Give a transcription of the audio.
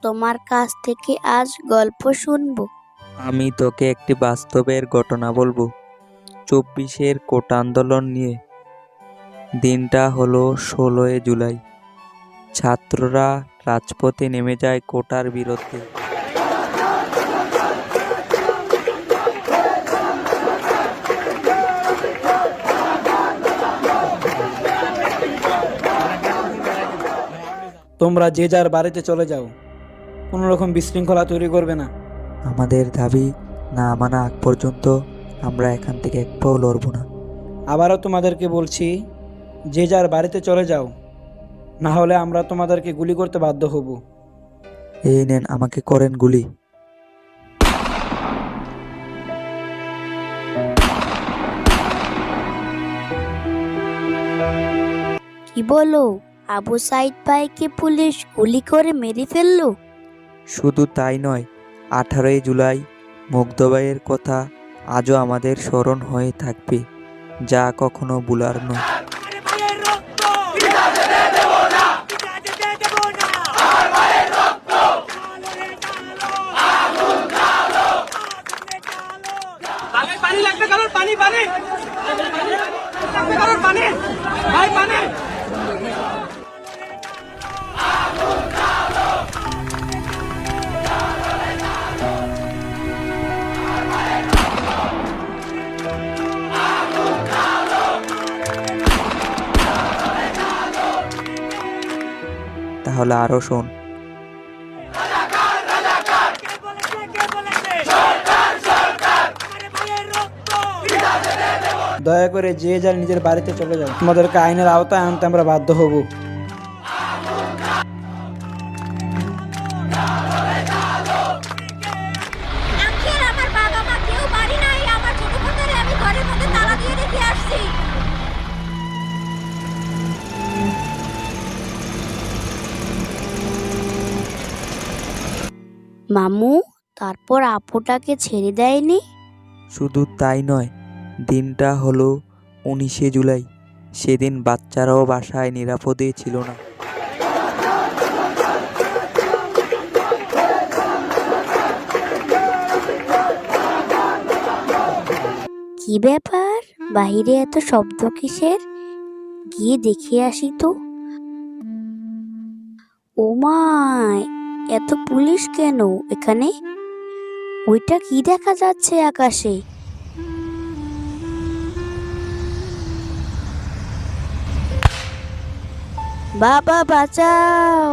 তোমার কাছ থেকে আজ গল্প শুনবো। আমি তোকে একটি বাস্তবের ঘটনা বলবো, 24-এর কোটা আন্দোলন নিয়ে। দিনটা হলো 16 জুলাই। ছাত্ররা রাজপথে নেমে যায় কোটার বিরুদ্ধে। তোমরা যে যার বাড়িতে চলে যাও, কোনো রকম বিশৃঙ্খলা তৈরি করবে না। আমাদের দাবি না মানা আগ পর্যন্ত আমরা এখান থেকে এক পাও লড়ব না। আবারও তোমাদেরকে বলছি, যে যার বাড়িতে চলে যাও, না হলে আমরা তোমাদেরকে গুলি করতে বাধ্য হব। এই নেন, আমাকে করেন গুলি। কি বলো, আবু সাইদ ভাইকে পুলিশ গুলি করে মেরে ফেললো? শুধু তাই নয়, 18 জুলাই মুগ্ধবাইয়ের কথা আজও আমাদের স্মরণ হয়ে থাকবে, যা কখনো ভুলার নয়। পানি লাগবে কারোর? পানি পানি লাগবে কারোর? পানি ভাই, পানি। তাহলে আরো শোন। দয়া করে যে যার নিজের বাড়িতে চলে যাও, তোমাদেরকে আইনের আওতায় আনতে আমরা বাধ্য হব। আঙ্কেল, আমার বাবা মা কেউ বাড়ি নাই। আমার ছোট বোনদের আমি ঘরের মধ্যে তালা দিয়ে রেখে আসছি। মামু, তারপর আপুটাকে ছেড়ে দেয়নি? শুধু তাই নয়, দিনটা হলো 19 জুলাই। সেদিন বাচ্চারাও বাসায় নিরাপদে ছিল না। কি ব্যাপার, বাইরে এত শব্দ কিসের? গিয়ে দেখে আসি তো। ও মায়, এত পুলিশ কেন এখানে? ওইটা কি দেখা যাচ্ছে আকাশে? বাবা বাঁচাও!